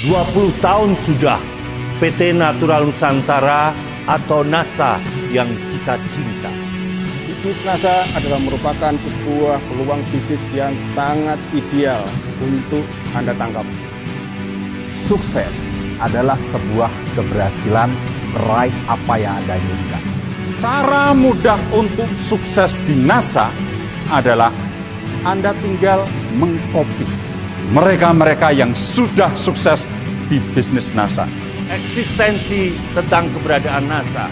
20 tahun sudah PT Natural Nusantara atau NASA yang kita cinta. Bisnis NASA adalah merupakan sebuah peluang bisnis yang sangat ideal untuk Anda tangkap. Sukses adalah sebuah keberhasilan meraih apa yang Anda inginkan. Cara mudah untuk sukses di NASA adalah Anda tinggal mengcopy mereka-mereka yang sudah sukses di bisnis NASA. Eksistensi tentang keberadaan NASA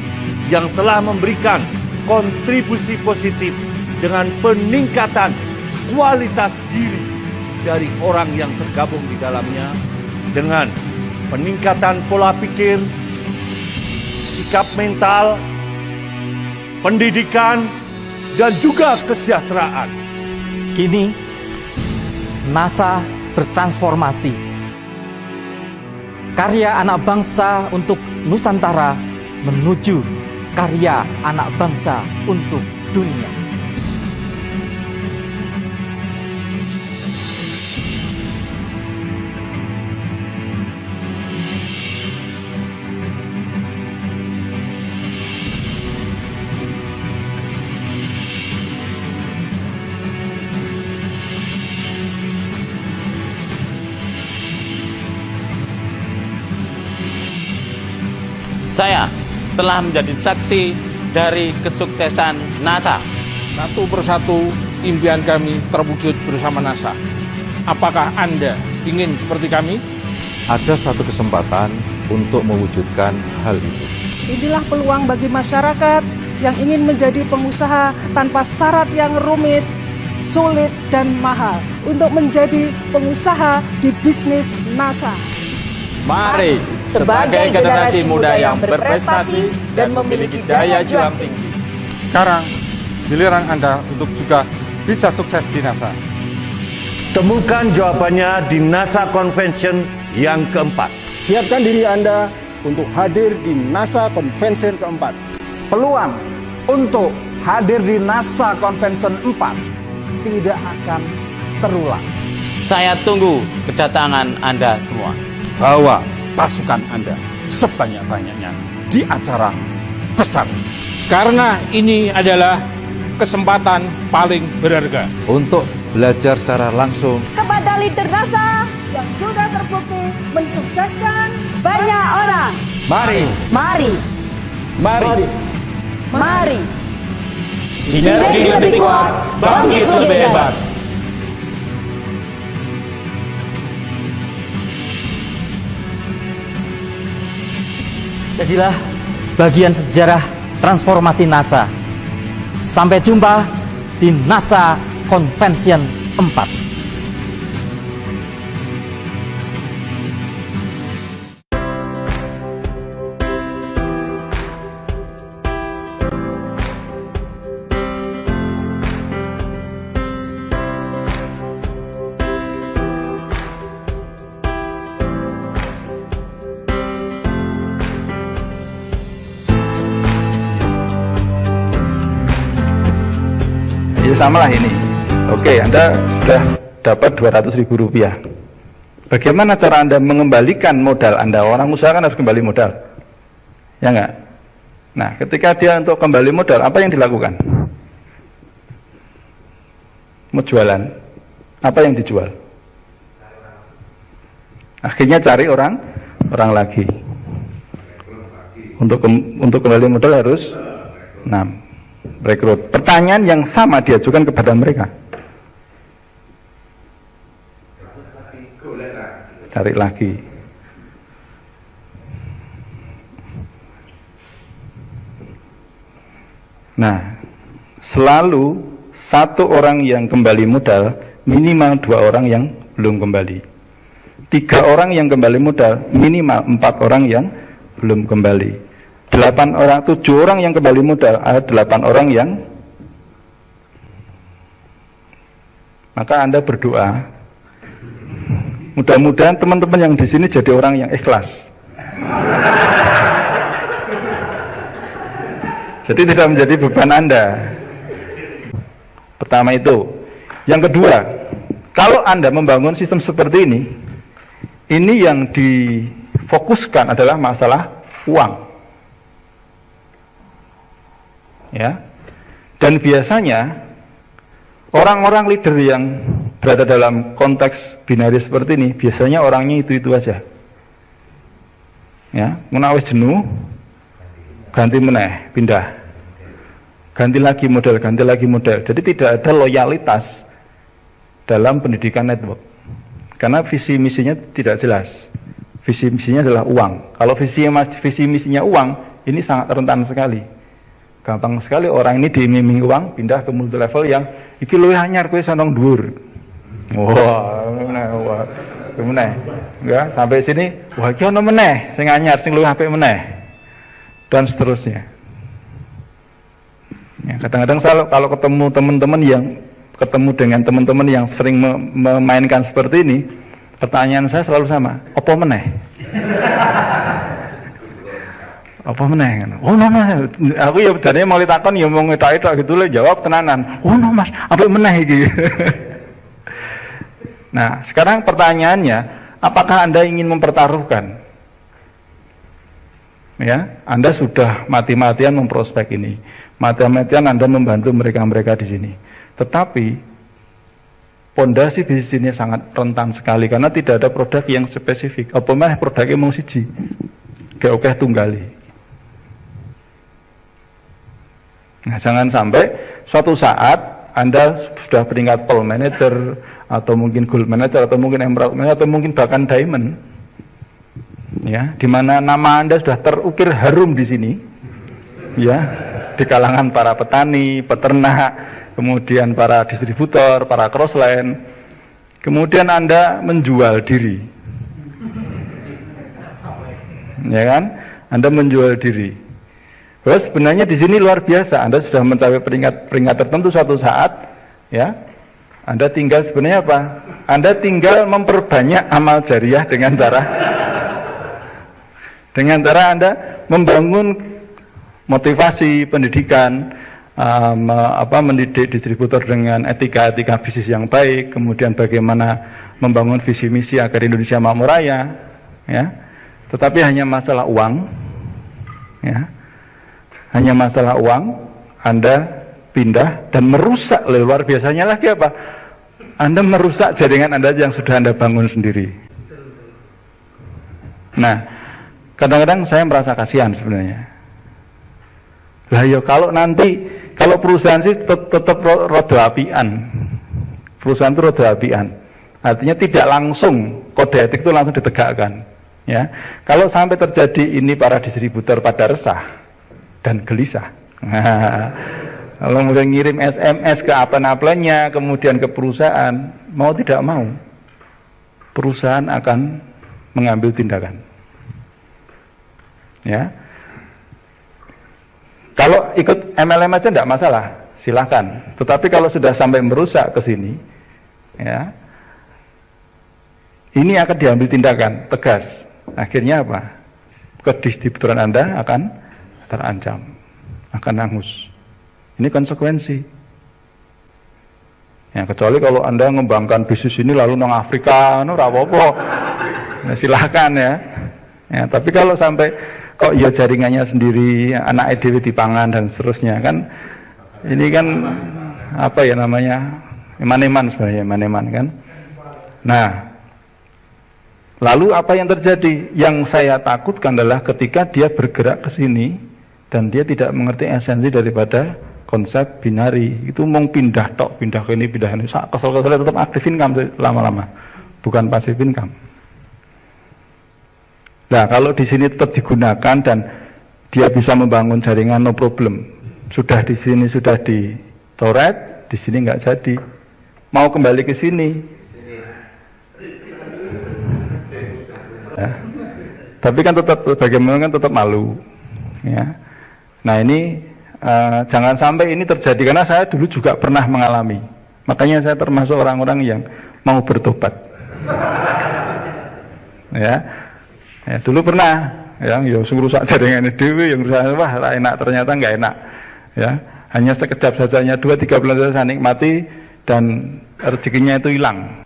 yang telah memberikan kontribusi positif dengan peningkatan kualitas diri dari orang yang tergabung di dalamnya, dengan peningkatan pola pikir, sikap mental, pendidikan, dan juga kesejahteraan. Kini, NASA bertransformasi. Karya anak bangsa untuk Nusantara menuju karya anak bangsa untuk dunia. Saya telah menjadi saksi dari kesuksesan NASA. Satu persatu impian kami terwujud bersama NASA. Apakah Anda ingin seperti kami? Ada satu kesempatan untuk mewujudkan hal itu. Inilah peluang bagi masyarakat yang ingin menjadi pengusaha tanpa syarat yang rumit, sulit, dan mahal untuk menjadi pengusaha di bisnis NASA. Mari, sebagai generasi muda yang berprestasi dan memiliki daya juang tinggi. Sekarang, giliran Anda untuk juga bisa sukses di NASA. Temukan jawabannya di NASA Convention yang keempat. Siapkan diri Anda untuk hadir di NASA Convention keempat. Peluang untuk hadir di NASA Convention 4 tidak akan terulang. Saya tunggu kedatangan Anda semua. Bawa pasukan Anda sebanyak-banyaknya di acara besar. Karena ini adalah kesempatan paling berharga. Untuk belajar secara langsung Kepada leader NASA yang sudah terbukti mensukseskan banyak orang. Mari, Mari, mari. mari. Sinergi lebih kuat, bangkit lebih hebat. Jadilah bagian sejarah transformasi NASA. Sampai jumpa di NASA Convention 4. Ya sama lah ini. Oke, Anda sudah dapat Rp200.000. Bagaimana cara Anda mengembalikan modal Anda? Orang usaha kan harus kembali modal. Ya enggak? Nah, ketika dia untuk kembali modal, apa yang dilakukan? Mau jualan. Apa yang dijual? Akhirnya cari orang lagi. Untuk kembali modal harus 6. Rekrut. Pertanyaan yang sama diajukan kepada mereka. Cari lagi. Nah, selalu satu orang yang kembali modal, minimal 2 orang yang belum kembali. 3 orang yang kembali modal, minimal 4 orang yang belum kembali. 8 orang, 7 orang yang kembali modal, ada 8 orang yang, maka Anda berdoa, mudah-mudahan teman-teman yang di sini jadi orang yang ikhlas. Jadi tidak menjadi beban Anda. Pertama itu. Yang kedua, kalau Anda membangun sistem seperti ini, ini yang difokuskan adalah masalah uang. Ya. Dan biasanya orang-orang leader yang berada dalam konteks binaris seperti ini, biasanya orangnya itu-itu aja. Ya, menawis jenuh, ganti meneh, pindah. Ganti lagi model. Jadi tidak ada loyalitas dalam pendidikan network. Karena visi misinya tidak jelas. Visi misinya adalah uang. Kalau visi misinya uang, ini sangat rentan sekali. Gampang sekali orang ini diiming-imingi uang, pindah ke multi level yang iki luwih anyar kowe sanong dhuwur. Wah, meneh. Ya, sampai sini, wah iki ono meneh sing anyar, sing luwih apik meneh. Dan seterusnya. Ya, kadang-kadang kalau ketemu teman-teman dengan teman-teman yang sering memainkan seperti ini, pertanyaan saya selalu sama, apa meneh? Apa meneh? Oh no mas, aku ya jadinya mau ditakon ya mau ngetak gitu lah, jawab tenanan. Oh no mas, apa meneh gitu. Nah sekarang pertanyaannya, apakah Anda ingin mempertaruhkan? Ya, Anda sudah mati-matian memprospek ini, mati-matian Anda membantu mereka-mereka di sini. Tetapi pondasi bisnis ini sangat rentan sekali karena tidak ada produk yang spesifik. Apa mah produknya mau siji, gak oke tunggali. Nah, jangan sampai suatu saat Anda sudah peringkat pearl manager atau mungkin gold manager atau mungkin emerald manager atau mungkin bahkan diamond, ya, di mana nama Anda sudah terukir harum di sini, ya, di kalangan para petani, peternak, kemudian para distributor, para crossline, kemudian Anda menjual diri, ya kan? Anda menjual diri. Bahwa sebenarnya di sini luar biasa, Anda sudah mencapai peringkat tertentu suatu saat, ya. Anda tinggal sebenarnya apa? Anda tinggal memperbanyak amal jariah dengan cara Anda membangun motivasi pendidikan, mendidik distributor dengan etika bisnis yang baik, kemudian bagaimana membangun visi misi agar Indonesia makmur raya, ya. Tetapi hanya masalah uang, ya. Hanya masalah uang, Anda pindah dan merusak. Luar biasanya lagi apa? Anda merusak jaringan Anda yang sudah Anda bangun sendiri. Nah, kadang-kadang saya merasa kasihan sebenarnya. Lah ya kalau perusahaan sih tetap roda apian. Perusahaan itu roda apian. Artinya tidak langsung kode etik itu langsung ditegakkan. Ya, kalau sampai terjadi ini para distributor pada resah dan gelisah. Kalau mulai ngirim SMS ke apa-apanya, kemudian ke perusahaan, mau tidak mau, perusahaan akan mengambil tindakan. Ya, kalau ikut MLM aja tidak masalah, silahkan. Tetapi kalau sudah sampai merusak ke sini, ya, ini akan diambil tindakan tegas. Akhirnya apa? Kedistributoran Anda akan terancam, akan hangus. Ini konsekuensi. Ya, kecuali kalau Anda mengembangkan bisnis ini lalu nang Afrika, no rapopo, nah, silahkan ya. Ya. Tapi kalau sampai kok ya jaringannya sendiri, anak EDW dipangan dan seterusnya kan, ini kan apa ya namanya, eman-eman sebenarnya, eman-eman kan. Nah, lalu apa yang terjadi? Yang saya takutkan adalah ketika dia bergerak ke sini dan dia tidak mengerti esensi daripada konsep binari, itu mau pindah tok, pindah ke ini, kesel-keselnya tetap aktif income lama-lama, bukan pasif income. Nah, kalau di sini tetap digunakan dan dia bisa membangun jaringan no problem, sudah di sini sudah dicoret, di sini nggak jadi, mau kembali ke sini. Ya. Tapi kan tetap bagaimana kan tetap malu, ya. Nah ini jangan sampai ini terjadi, karena saya dulu juga pernah mengalami. Makanya saya termasuk orang-orang yang mau bertobat. Ya, dulu pernah, yang rusak jaringan dewi, yang rusak wah enak, ternyata nggak enak. Ya, hanya sekejap saja, hanya 2-3 bulan saja saya nikmati dan rezekinya itu hilang.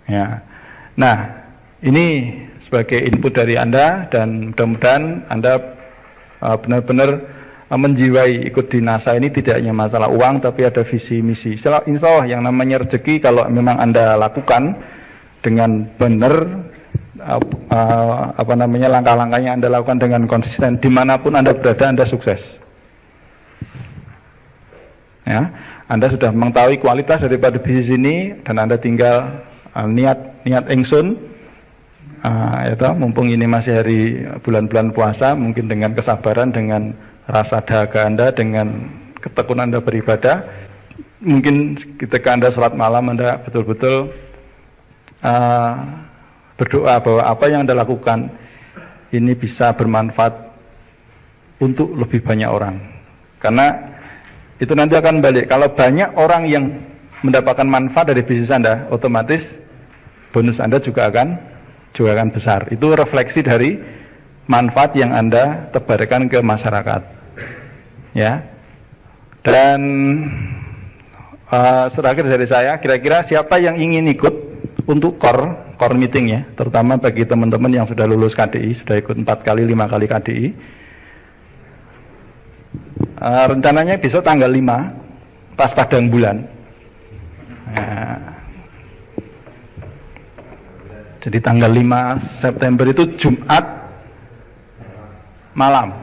Ya. Nah, ini sebagai input dari Anda, dan mudah-mudahan Anda benar-benar menjiwai ikut di NASA ini tidak hanya masalah uang, tapi ada visi misi. Insya Allah yang namanya rezeki kalau memang Anda lakukan dengan benar, langkah-langkahnya Anda lakukan dengan konsisten, dimanapun Anda berada Anda sukses. Ya, Anda sudah mengetahui kualitas daripada bisnis ini, dan Anda tinggal niat ingsun, mumpung ini masih hari bulan-bulan puasa, mungkin dengan kesabaran, dengan rasa dahaga Anda, dengan ketekunan Anda beribadah, mungkin ketika Anda sholat malam Anda betul-betul berdoa bahwa apa yang Anda lakukan ini bisa bermanfaat untuk lebih banyak orang, karena itu nanti akan balik. Kalau banyak orang yang mendapatkan manfaat dari bisnis Anda, otomatis bonus Anda juga akan besar. Itu refleksi dari manfaat yang Anda tebarkan ke masyarakat. Ya. Dan terakhir dari saya, kira-kira siapa yang ingin ikut untuk core meeting ya, terutama bagi teman-teman yang sudah lulus KDI, sudah ikut 4 kali, 5 kali KDI. Rencananya besok tanggal 5 pas padang bulan. Nah, jadi tanggal 5 September itu Jumat malam.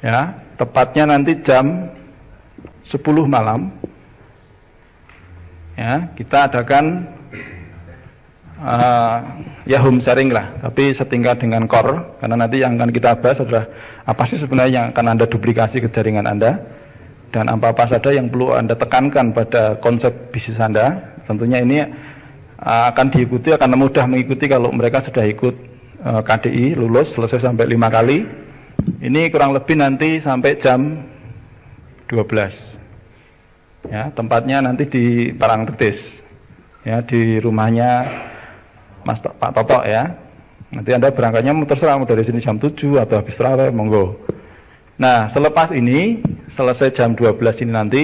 Ya, tepatnya nanti jam 10 malam. Ya, kita adakan ya home sharing lah, tapi setingkat dengan core, karena nanti yang akan kita bahas adalah apa sih sebenarnya yang akan Anda duplikasi ke jaringan Anda, dan apa-apa saja yang perlu Anda tekankan pada konsep bisnis Anda. Tentunya ini akan diikuti, akan mudah mengikuti kalau mereka sudah ikut KDI, lulus, selesai sampai 5 kali. Ini kurang lebih nanti sampai jam 12. Ya, tempatnya nanti di Parangtritis. Ya, di rumahnya Pak Toto ya. Nanti Anda berangkatnya terserah mau dari sini jam 7 atau habis terawih, monggo. Nah, selepas ini, selesai jam 12 ini nanti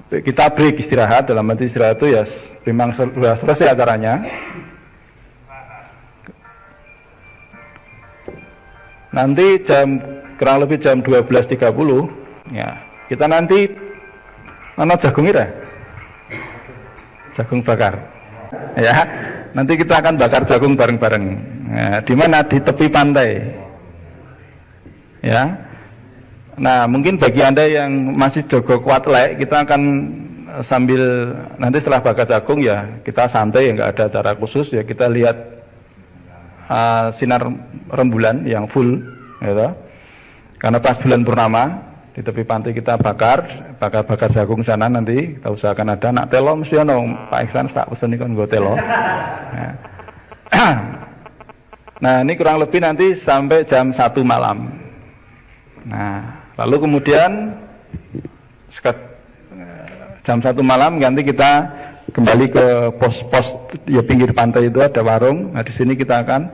kita break, istirahat. Dalam arti istirahat itu ya memang sudah selesai acaranya. Nanti kurang lebih jam 12.30 ya, kita nanti jagung ira, jagung bakar ya. Nanti kita akan bakar jagung bareng-bareng. Nah, di mana? Di tepi pantai ya. Nah, mungkin bagi Anda yang masih jogo kuat lek, kita akan sambil nanti setelah bakar jagung ya kita santai, ya nggak ada acara khusus ya, kita lihat sinar rembulan yang full gitu. Karena pas bulan purnama di tepi pantai kita bakar jagung sana, nanti kita usahakan ada nak telo mesti ono Pak Iksan tak pesen kon nggo telo. Nah, ini kurang lebih nanti sampai jam 1 malam. Nah, lalu kemudian jam 1 malam nanti kita kembali ke pos-pos ya, pinggir pantai itu ada warung. Nah, di sini kita akan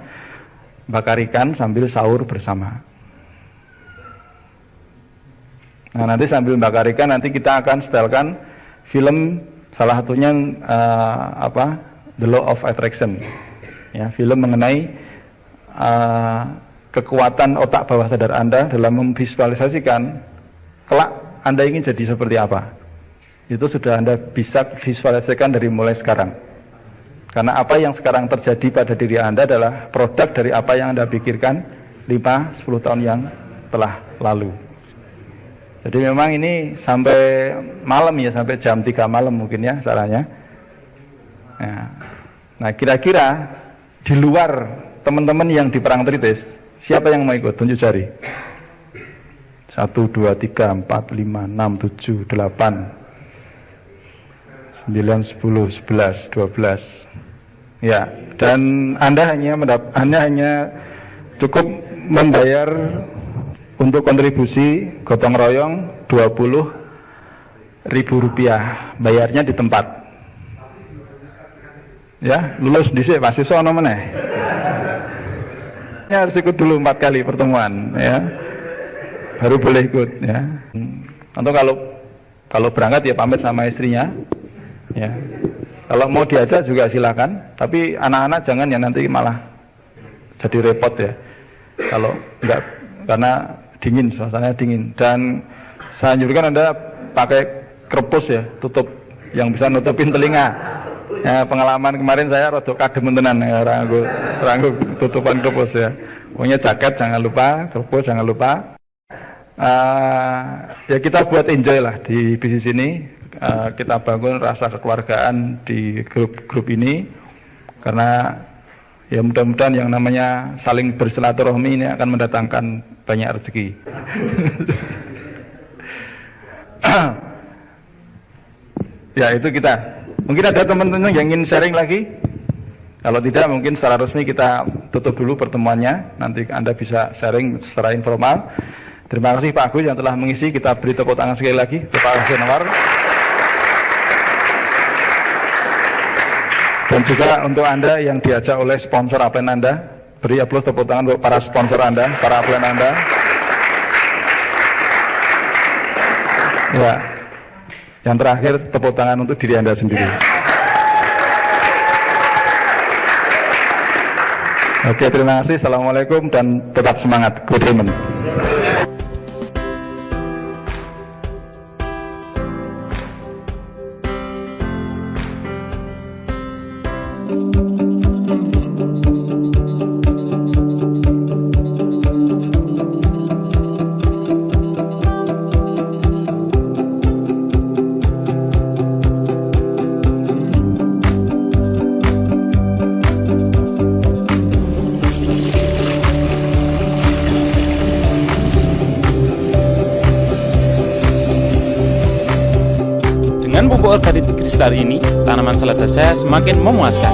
bakar ikan sambil sahur bersama. Nah, nanti sambil bakar ikan nanti kita akan setelkan film, salah satunya The Law of Attraction. Ya, film mengenai kekuatan otak bawah sadar Anda dalam memvisualisasikan kelak Anda ingin jadi seperti apa. Itu sudah Anda bisa visualisasikan dari mulai sekarang. Karena apa yang sekarang terjadi pada diri Anda adalah produk dari apa yang Anda pikirkan 5-10 tahun yang telah lalu. Jadi memang ini sampai malam ya, sampai jam 3 malam mungkin ya salahnya. Nah, kira-kira di luar teman-teman yang di Parangtritis, siapa yang mau ikut? Tunjuk jari. 1, 2, 3, 4, 5, 6, 7, 8, 9, 10, 11, 12. Ya, dan Anda hanya cukup membayar untuk kontribusi gotong royong Rp20.000, bayarnya di tempat. Ya, lulus dhisik pasti sono meneh. Ya, harus ikut dulu 4 kali pertemuan ya. Baru boleh ikut ya. Atau kalau berangkat ya pamit sama istrinya. Ya. Kalau mau diajak juga silakan, tapi anak-anak jangan ya, nanti malah jadi repot ya. Kalau enggak, karena dingin, suasananya dingin. Dan saya anjurkan Anda pakai krepus ya, tutup yang bisa nutupin telinga. Ya, pengalaman kemarin saya rodok kadem tenan ya, ranggu tutupan krepus ya. Pokoknya jaket jangan lupa, krepus jangan lupa. Ya kita buat enjoy lah di bisnis ini. Kita bangun rasa kekeluargaan di grup ini, karena ya mudah-mudahan yang namanya saling bersilaturahmi ini akan mendatangkan banyak rezeki. Ya itu kita. Mungkin ada teman-teman yang ingin sharing lagi. Kalau tidak, mungkin secara resmi kita tutup dulu pertemuannya. Nanti Anda bisa sharing secara informal. Terima kasih Pak Agus yang telah mengisi. Kita beri tepuk tangan sekali lagi untuk Pak Agus Anwar. Dan juga untuk Anda yang diajak oleh sponsor upline Anda, beri aplaus tepuk tangan untuk para sponsor Anda, para upline Anda. Ya, yang terakhir tepuk tangan untuk diri Anda sendiri. Oke, terima kasih. Assalamualaikum dan tetap semangat. Good evening. Dengan pupuk organik Greenstar ini, tanaman selada saya semakin memuaskan.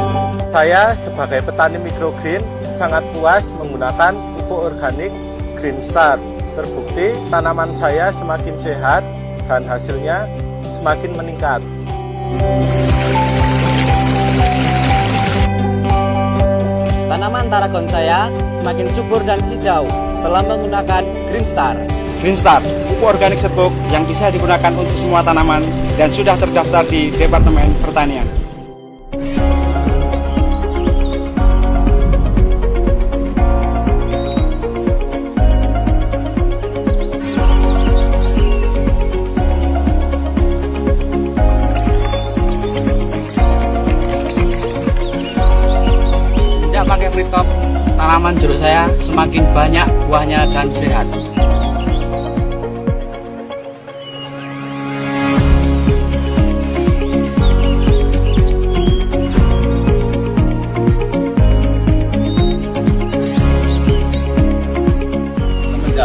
Saya sebagai petani mikrogreen sangat puas menggunakan pupuk organik Greenstar. Terbukti tanaman saya semakin sehat dan hasilnya semakin meningkat. Tanaman taragon saya semakin subur dan hijau setelah menggunakan Greenstar. Greenstar, pupuk organik serbuk yang bisa digunakan untuk semua tanaman dan sudah terdaftar di Departemen Pertanian. Sejak pakai Freetop, tanaman jeruk saya semakin banyak buahnya dan sehat.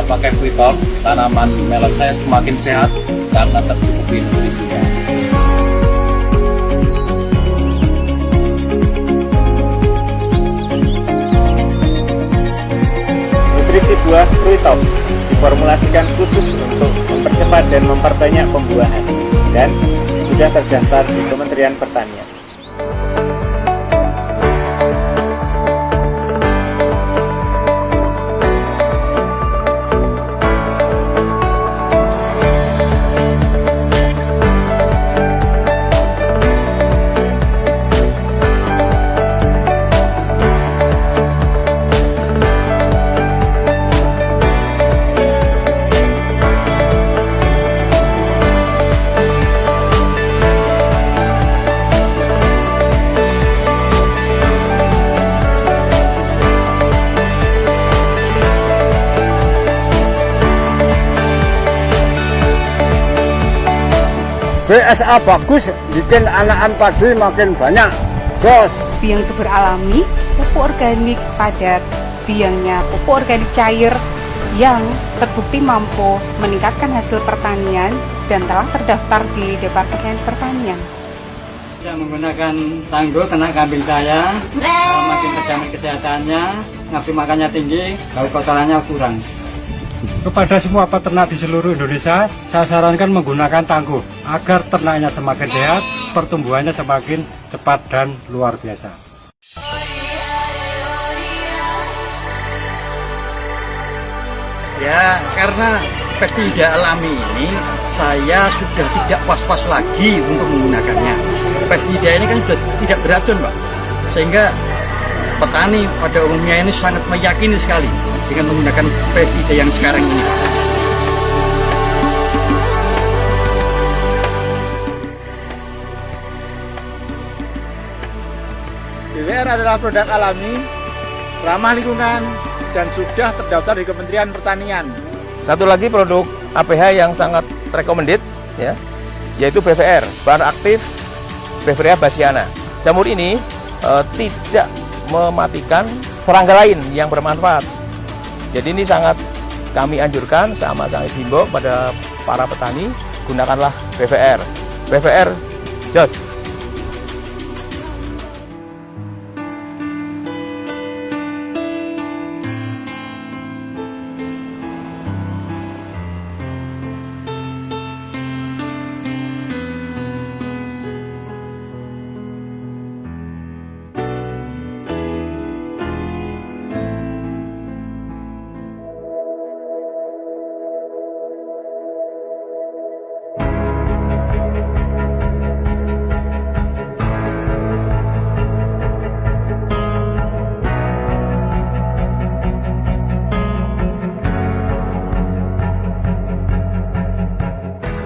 Pakai Freetop, tanaman melon saya semakin sehat karena tercukupi nutrisinya. Nutrisi buah Freetop diformulasikan khusus untuk mempercepat dan memperbanyak pembuahan dan sudah terdaftar di Kementerian Pertanian. BSA bagus, bikin anakan padi makin banyak, bos. Biang subur alami, pupuk organik padat, biangnya pupuk organik cair yang terbukti mampu meningkatkan hasil pertanian dan telah terdaftar di Departemen Pertanian. Saya menggunakan tangguh kena kambing saya, makin terjamin kesehatannya, nafsu makannya tinggi, bau kotorannya kurang. Kepada semua peternak di seluruh Indonesia, saya sarankan menggunakan tangguh agar ternaknya semakin sehat, pertumbuhannya semakin cepat dan luar biasa. Ya, karena pestisida alami ini, saya sudah tidak was-was lagi untuk menggunakannya. pestisida ini kan sudah tidak beracun, Pak. Sehingga petani pada umumnya ini sangat meyakini sekali dengan menggunakan pestisida yang sekarang ini. BWR adalah produk alami, ramah lingkungan, dan sudah terdaftar di Kementerian Pertanian. Satu lagi produk APH yang sangat recommended, ya, yaitu BVR, bahan aktif Beveria bassiana. Jamur ini tidak mematikan serangga lain yang bermanfaat. Jadi ini sangat kami anjurkan, sama-sama himbau pada para petani, gunakanlah BVR. BVR, jos.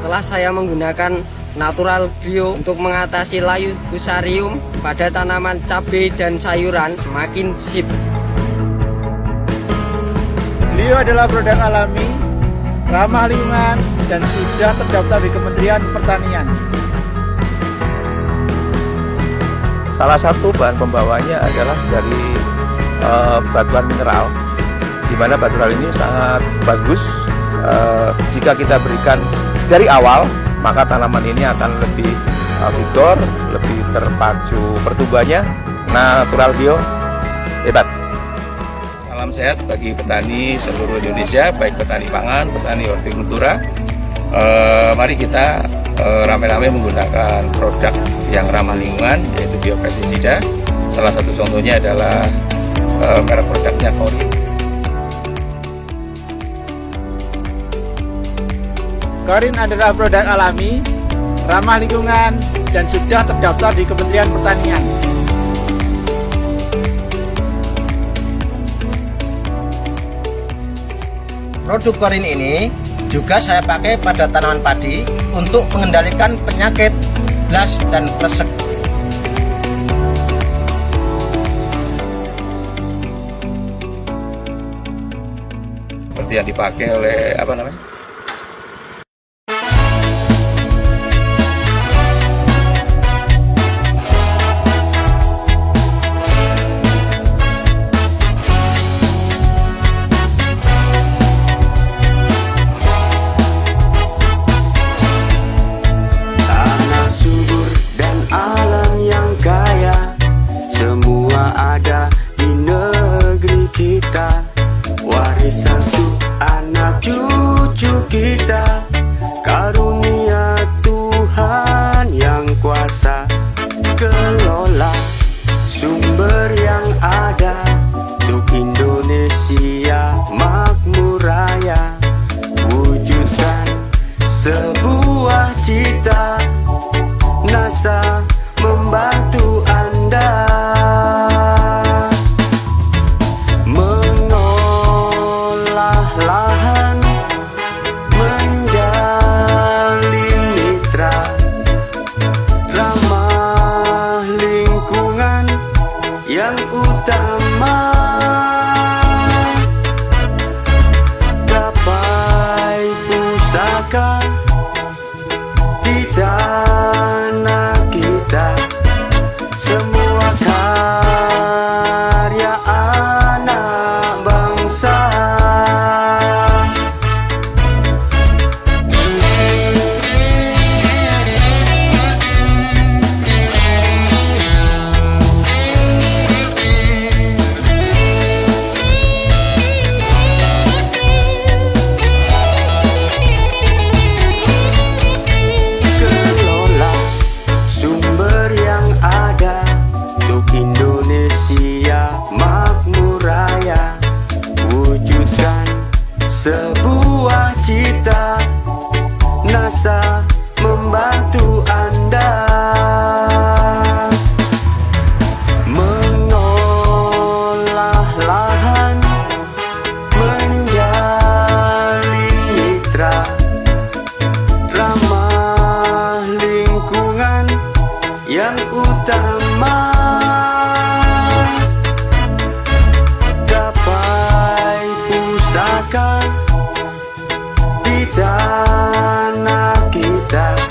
Setelah saya menggunakan Natural Bio untuk mengatasi layu fusarium pada tanaman cabai dan sayuran, semakin sip. Beliau adalah produk alami, ramah lingkungan, dan sudah terdaftar di Kementerian Pertanian. Salah satu bahan pembawanya adalah dari batuan mineral, di mana batuan ini sangat bagus. Jika kita berikan dari awal, maka tanaman ini akan lebih vigor, lebih terpacu pertumbuhannya. Natural Bio, hebat. Salam sehat bagi petani seluruh Indonesia, baik petani pangan, petani hortikultura. Mari kita rame-rame menggunakan produk yang ramah lingkungan, yaitu biopestisida. Salah satu contohnya adalah merek produknya Korin. Korin adalah produk alami, ramah lingkungan, dan sudah terdaftar di Kementerian Pertanian. Produk Korin ini juga saya pakai pada tanaman padi untuk mengendalikan penyakit blas dan kresek. Seperti yang dipakai oleh Tanah subur dan alam yang kaya, semua ada di negeri kita. Warisan untuk anak cucu kita, karunia Tuhan yang kuasa. Kelola sumber yang ada untuk Indonesia makmur raya. Wujudkan sebuah cita, NASA membantu Anda. Mengolah lahan, menjalin mitra, ramah lingkungan yang utama. Gapai pusaka di tanah kita, semua karya anak bangsa. Kelola sumber yang ada untuk Indonesia makmur raya. Wujudkan sebuah cita, NASA membantu Anda. tanah kita.